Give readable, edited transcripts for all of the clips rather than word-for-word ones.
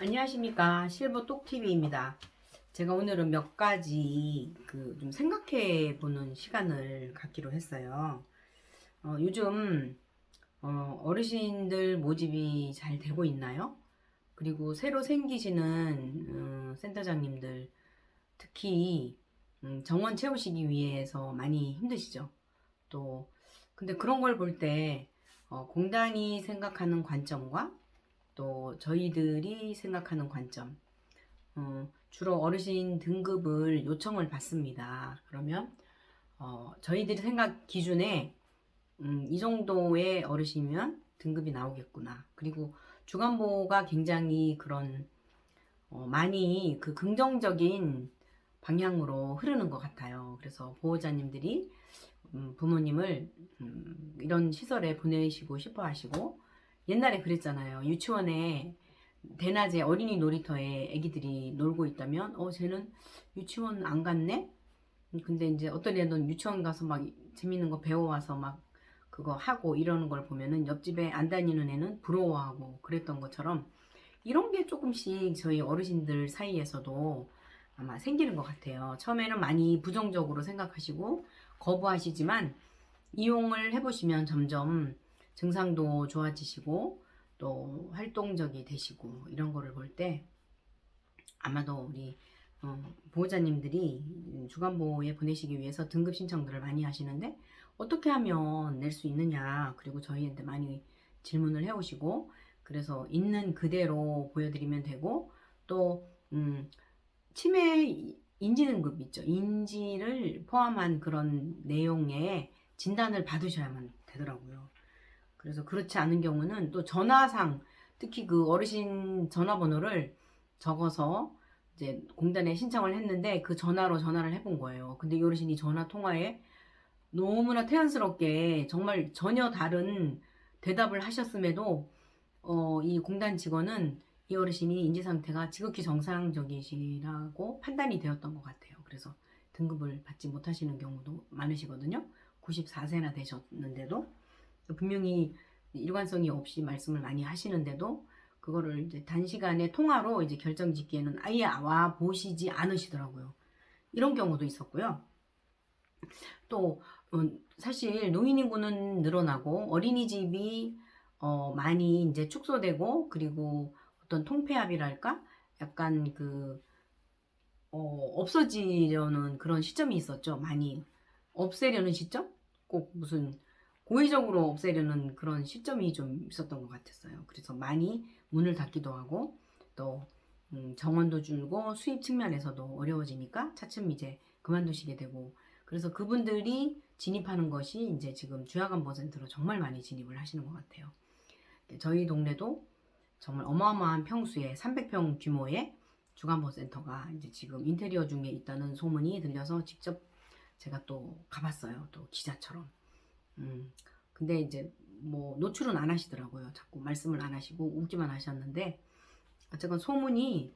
안녕하십니까, 실버 똑TV입니다. 제가 오늘은 몇 가지 좀 생각해 보는 시간을 갖기로 했어요. 요즘 어르신들 모집이 잘 되고 있나요? 그리고 새로 생기시는 센터장님들 특히 정원 채우시기 위해서 많이 힘드시죠? 또 근데 그런 걸 볼 때 공단이 생각하는 관점과 또 저희들이 생각하는 관점, 주로 어르신 등급을 요청을 받습니다. 그러면 저희들이 생각 기준에 이 정도의 어르신이면 등급이 나오겠구나. 그리고 주간보가 굉장히 그런 많이 그 긍정적인 방향으로 흐르는 것 같아요. 그래서 보호자님들이 부모님을 이런 시설에 보내시고 싶어 하시고, 옛날에 그랬잖아요. 유치원에 대낮에 어린이 놀이터에 애기들이 놀고 있다면 쟤는 유치원 안 갔네? 근데 이제 어떤 애는 유치원 가서 막 재밌는 거 배워와서 막 그거 하고 이러는 걸 보면은 옆집에 안 다니는 애는 부러워하고 그랬던 것처럼, 이런 게 조금씩 저희 어르신들 사이에서도 아마 생기는 것 같아요. 처음에는 많이 부정적으로 생각하시고 거부하시지만 이용을 해보시면 점점 증상도 좋아지시고 또 활동적이 되시고, 이런 거를 볼 때 아마도 우리 보호자님들이 주간보호에 보내시기 위해서 등급 신청들을 많이 하시는데 어떻게 하면 낼 수 있느냐, 그리고 저희한테 많이 질문을 해오시고, 그래서 있는 그대로 보여드리면 되고, 또 치매 인지 등급 있죠. 인지를 포함한 그런 내용의 진단을 받으셔야만 되더라고요. 그래서 그렇지 않은 경우는 또 전화상, 특히 그 어르신 전화번호를 적어서 이제 공단에 신청을 했는데 그 전화로 전화를 해본 거예요. 근데 이 어르신이 전화 통화에 너무나 태연스럽게 정말 전혀 다른 대답을 하셨음에도 이 공단 직원은 이 어르신이 인지 상태가 지극히 정상적이시라고 판단이 되었던 것 같아요. 그래서 등급을 받지 못하시는 경우도 많으시거든요. 94세나 되셨는데도 분명히 일관성이 없이 말씀을 많이 하시는데도 그거를 이제 단시간에 통화로 이제 결정 짓기에는 아예 와 보시지 않으시더라고요. 이런 경우도 있었고요. 또 사실 노인 인구는 늘어나고 어린이집이 많이 이제 축소되고, 그리고 어떤 통폐합이랄까 약간 없어지려는 그런 시점이 있었죠. 많이 없애려는 시점? 꼭 무슨 고의적으로 없애려는 그런 시점이 좀 있었던 것 같았어요. 그래서 많이 문을 닫기도 하고, 또 정원도 줄고 수입 측면에서도 어려워지니까 차츰 이제 그만두시게 되고, 그래서 그분들이 진입하는 것이 이제 지금 주야간보센터로 정말 많이 진입을 하시는 것 같아요. 저희 동네도 정말 어마어마한 평수에 300평 규모의 주간보센터가 이제 지금 인테리어 중에 있다는 소문이 들려서 직접 제가 또 가봤어요. 또 기자처럼. 근데 이제 뭐 노출은 안 하시더라고요. 자꾸 말씀을 안 하시고 웃기만 하셨는데, 어쨌건 소문이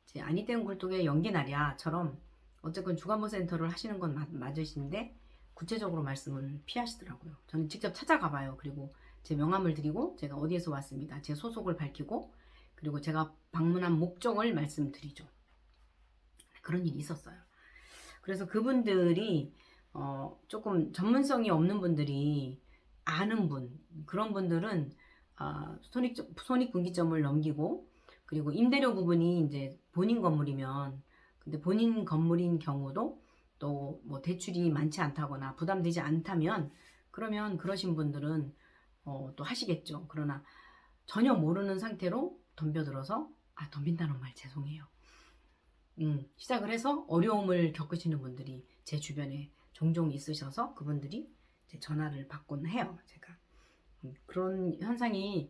이제 아니 땐 굴뚝에 연기나랴처럼 어쨌건 주간보센터를 하시는 건 맞으신데 구체적으로 말씀을 피하시더라고요. 저는 직접 찾아가봐요. 그리고 제 명함을 드리고 제가 어디에서 왔습니다, 제 소속을 밝히고, 그리고 제가 방문한 목적을 말씀드리죠. 그런 일이 있었어요. 그래서 그분들이 조금 전문성이 없는 분들이 아는 분, 그런 분들은 손익분기점을 넘기고, 그리고 임대료 부분이 이제 본인 건물이면, 근데 본인 건물인 경우도 또 뭐 대출이 많지 않다거나 부담되지 않다면, 그러면 그러신 분들은 또 하시겠죠. 그러나 전혀 모르는 상태로 덤벼들어서, 덤빈다는 말 죄송해요. 시작을 해서 어려움을 겪으시는 분들이 제 주변에 종종 있으셔서 그분들이 이제 전화를 받곤 해요. 제가 그런 현상이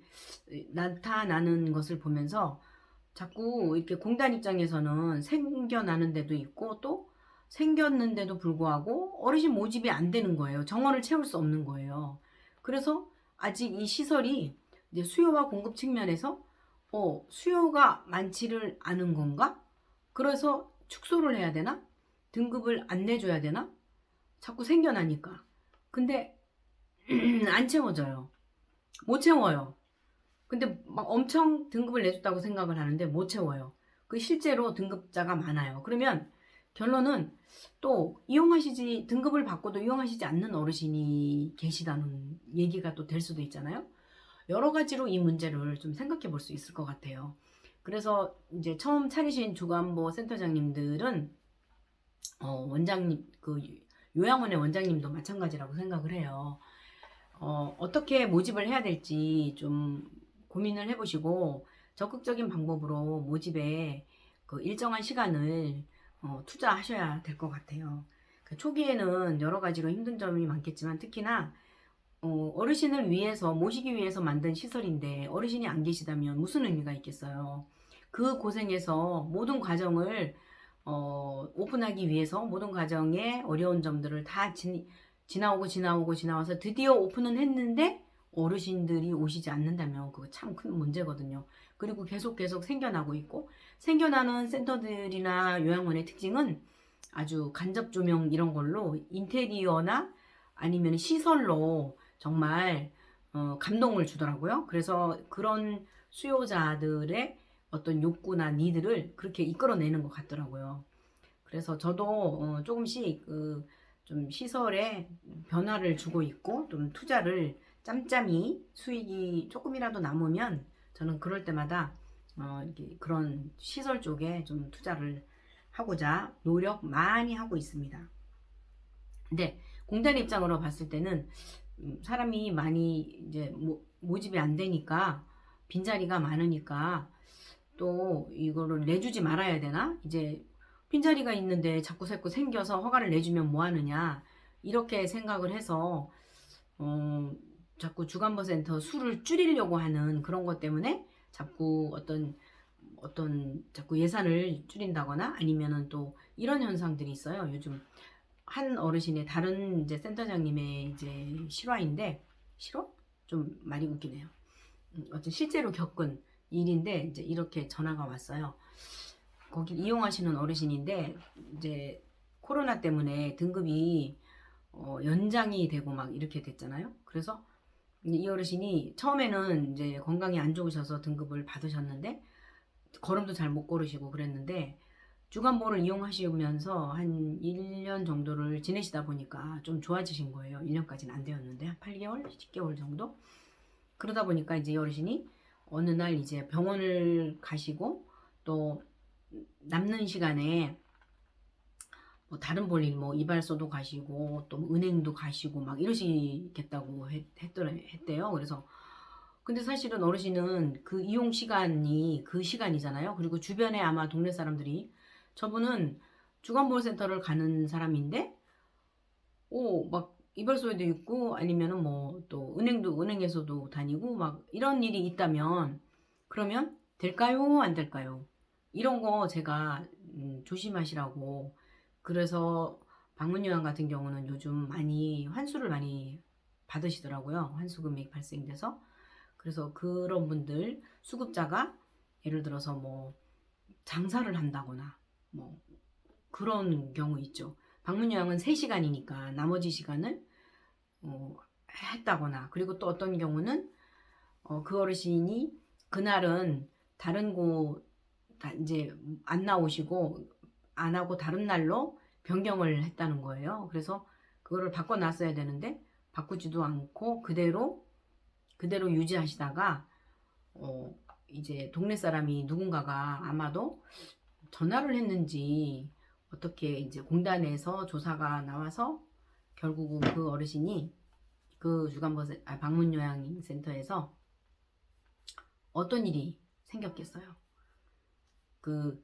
나타나는 것을 보면서 자꾸 이렇게 공단 입장에서는 생겨나는 데도 있고, 또 생겼는데도 불구하고 어르신 모집이 안 되는 거예요. 정원을 채울 수 없는 거예요. 그래서 아직 이 시설이 이제 수요와 공급 측면에서 수요가 많지를 않은 건가? 그래서 축소를 해야 되나? 등급을 안 내줘야 되나? 자꾸 생겨나니까. 근데 안 채워져요. 못 채워요. 근데 막 엄청 등급을 내줬다고 생각을 하는데 못 채워요. 그 실제로 등급자가 많아요. 그러면 결론은 또 이용하시지 등급을 받고도 이용하시지 않는 어르신이 계시다는 얘기가 또 될 수도 있잖아요. 여러 가지로 이 문제를 좀 생각해 볼 수 있을 것 같아요. 그래서 이제 처음 차리신 주간보 센터장님들은 원장님 그 요양원의 원장님도 마찬가지라고 생각을 해요. 어떻게 모집을 해야 될지 좀 고민을 해보시고 적극적인 방법으로 모집에 그 일정한 시간을 투자하셔야 될 것 같아요. 그 초기에는 여러 가지로 힘든 점이 많겠지만 특히나 어르신을 위해서 모시기 위해서 만든 시설인데 어르신이 안 계시다면 무슨 의미가 있겠어요. 그 고생에서 모든 과정을 오픈하기 위해서 모든 과정의 어려운 점들을 다 지나와서 드디어 오픈은 했는데 어르신들이 오시지 않는다면 그거 참 큰 문제거든요. 그리고 계속 생겨나고 있고 생겨나는 센터들이나 요양원의 특징은 아주 간접 조명 이런 걸로 인테리어나 아니면 시설로 정말 감동을 주더라고요. 그래서 그런 수요자들의 어떤 욕구나 니들을 그렇게 이끌어내는 것 같더라고요. 그래서 저도 조금씩 좀 시설에 변화를 주고 있고 좀 투자를 짬짬이 수익이 조금이라도 남으면 저는 그럴 때마다 이렇게 그런 시설 쪽에 좀 투자를 하고자 노력 많이 하고 있습니다. 근데 공단 입장으로 봤을 때는 사람이 많이 이제 모집이 안 되니까 빈자리가 많으니까 또 이거를 내주지 말아야 되나? 이제 빈자리가 있는데 자꾸 생겨서 허가를 내주면 뭐 하느냐 이렇게 생각을 해서 자꾸 주간보센터 수를 줄이려고 하는 그런 것 때문에 자꾸 어떤 자꾸 예산을 줄인다거나 아니면은 또 이런 현상들이 있어요. 요즘 한 어르신의 다른 이제 센터장님의 이제 실화인데 실화? 좀 말이 웃기네요. 어쨌든 실제로 겪은 일인데 이제 이렇게 전화가 왔어요. 거기 이용하시는 어르신인데 이제 코로나 때문에 등급이 연장이 되고 막 이렇게 됐잖아요. 그래서 이 어르신이 처음에는 이제 건강이 안 좋으셔서 등급을 받으셨는데 걸음도 잘 못 걸으시고 그랬는데 주간보를 이용하시면서 한 1년 정도를 지내시다 보니까 좀 좋아지신 거예요. 1년까지는 안 되었는데 한 8개월, 10개월 정도? 그러다 보니까 이제 이 어르신이 어느 날 이제 병원을 가시고 또 남는 시간에 뭐 다른 볼일 뭐 이발소도 가시고 또 은행도 가시고 막 이러시겠다고 했대요. 그래서 근데 사실은 어르신은 그 이용 시간이 그 시간이잖아요. 그리고 주변에 아마 동네 사람들이 저분은 주간보호센터를 가는 사람인데 막 이발소에도 있고 아니면은 뭐 또 은행에서도 다니고 막 이런 일이 있다면 그러면 될까요? 안 될까요? 이런 거 제가 조심하시라고. 그래서 방문요양 같은 경우는 요즘 많이 환수를 많이 받으시더라고요. 환수 금액 발생돼서. 그래서 그런 분들 수급자가 예를 들어서 뭐 장사를 한다거나 뭐 그런 경우 있죠. 방문요양은 3시간이니까 나머지 시간을 했다거나 그리고 또 어떤 경우는 그 어르신이 그날은 다른 곳 이제 안 나오시고 안 하고 다른 날로 변경을 했다는 거예요. 그래서 그거를 바꿔놨어야 되는데 바꾸지도 않고 그대로 유지하시다가 이제 동네 사람이 누군가가 아마도 전화를 했는지 어떻게 이제 공단에서 조사가 나와서 결국은 그 어르신이 그 방문요양센터에서 어떤 일이 생겼겠어요. 그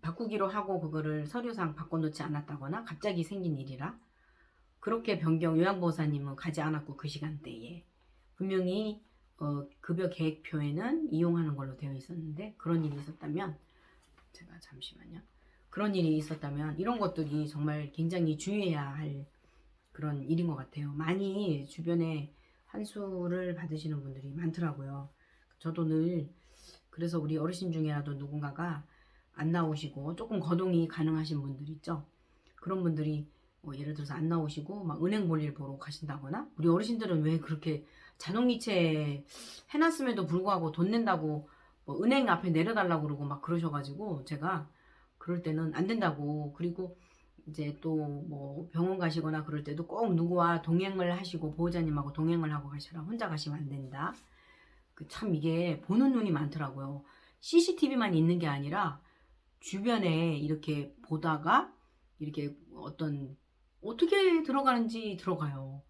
바꾸기로 하고 그거를 서류상 바꿔놓지 않았다거나 갑자기 생긴 일이라 그렇게 요양보호사님은 가지 않았고 그 시간대에 분명히 급여 계획표에는 이용하는 걸로 되어 있었는데 그런 일이 있었다면 제가 잠시만요. 그런 일이 있었다면 이런 것들이 정말 굉장히 주의해야 할 그런 일인 것 같아요. 많이 주변에 환수를 받으시는 분들이 많더라고요. 저도 늘 그래서 우리 어르신 중에라도 누군가가 안 나오시고 조금 거동이 가능하신 분들 있죠. 그런 분들이 예를 들어서 안 나오시고 막 은행 볼일 보러 가신다거나 우리 어르신들은 왜 그렇게 자동이체 해놨음에도 불구하고 돈 낸다고 뭐 은행 앞에 내려달라고 그러고 막 그러셔가지고 제가 그럴 때는 안 된다고. 그리고 이제 또 뭐 병원 가시거나 그럴 때도 꼭 누구와 동행을 하시고 보호자님하고 동행을 하고 가시라. 혼자 가시면 안 된다. 그 참 이게 보는 눈이 많더라고요. CCTV만 있는 게 아니라 주변에 이렇게 보다가 이렇게 어떻게 들어가는지 들어가요.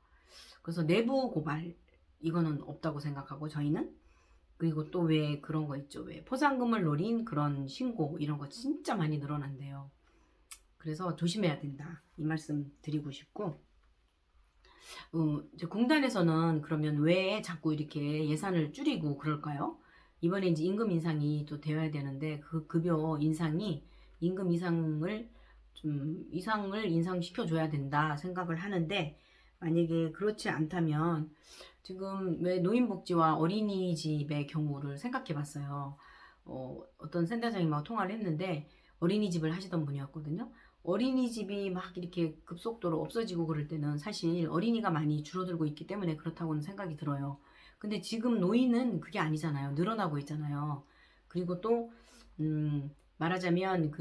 그래서 내부 고발 이거는 없다고 생각하고 저희는. 그리고 또 왜 그런 거 있죠. 왜 포상금을 노린 그런 신고 이런 거 진짜 많이 늘어난대요. 그래서 조심해야 된다. 이 말씀 드리고 싶고, 이제 공단에서는 그러면 왜 자꾸 이렇게 예산을 줄이고 그럴까요? 이번에 이제 임금 인상이 또 되어야 되는데 그 급여 인상이 임금 이상을 인상시켜 줘야 된다 생각을 하는데, 만약에 그렇지 않다면 지금 왜 노인복지와 어린이집의 경우를 생각해 봤어요. 어떤 센터장님하고 통화를 했는데 어린이집을 하시던 분이었거든요. 어린이집이 막 이렇게 급속도로 없어지고 그럴 때는 사실 어린이가 많이 줄어들고 있기 때문에 그렇다고는 생각이 들어요. 근데 지금 노인은 그게 아니잖아요. 늘어나고 있잖아요. 그리고 또 말하자면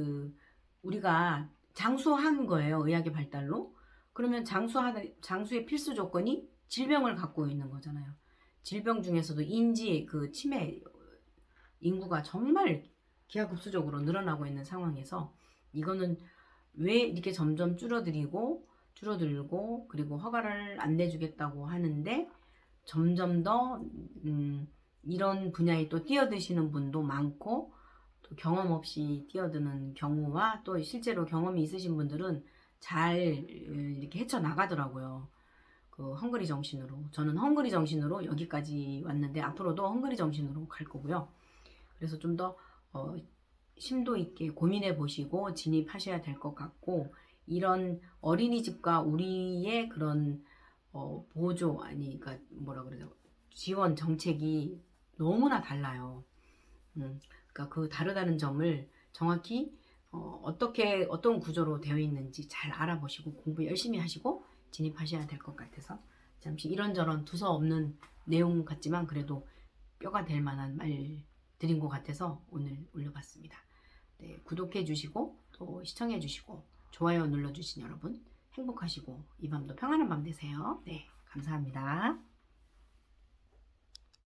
우리가 장수한 거예요. 의학의 발달로. 그러면 장수의 필수 조건이 질병을 갖고 있는 거잖아요. 질병 중에서도 인지 치매 인구가 정말 기하급수적으로 늘어나고 있는 상황에서 이거는 왜 이렇게 점점 줄어들고 그리고 허가를 안 내주겠다고 하는데 점점 더 이런 분야에 또 뛰어드시는 분도 많고, 또 경험 없이 뛰어드는 경우와 또 실제로 경험이 있으신 분들은 잘 이렇게 헤쳐나가더라고요. 그 헝그리 정신으로. 저는 헝그리 정신으로 여기까지 왔는데 앞으로도 헝그리 정신으로 갈 거고요. 그래서 좀 더 심도 있게 고민해 보시고 진입하셔야 될 것 같고, 이런 어린이집과 우리의 그런 보조 그러니까 뭐라 그러죠, 지원 정책이 너무나 달라요. 그러니까 그 다르다는 점을 정확히 어떤 구조로 되어 있는지 잘 알아보시고 공부 열심히 하시고 진입하셔야 될 것 같아서 잠시 이런저런 두서없는 내용 같지만 그래도 뼈가 될 만한 말 드린 것 같아서 오늘 올려봤습니다. 네, 구독해 주시고 또 시청해 주시고 좋아요 눌러주신 여러분 행복하시고 이 밤도 평안한 밤 되세요. 네, 감사합니다.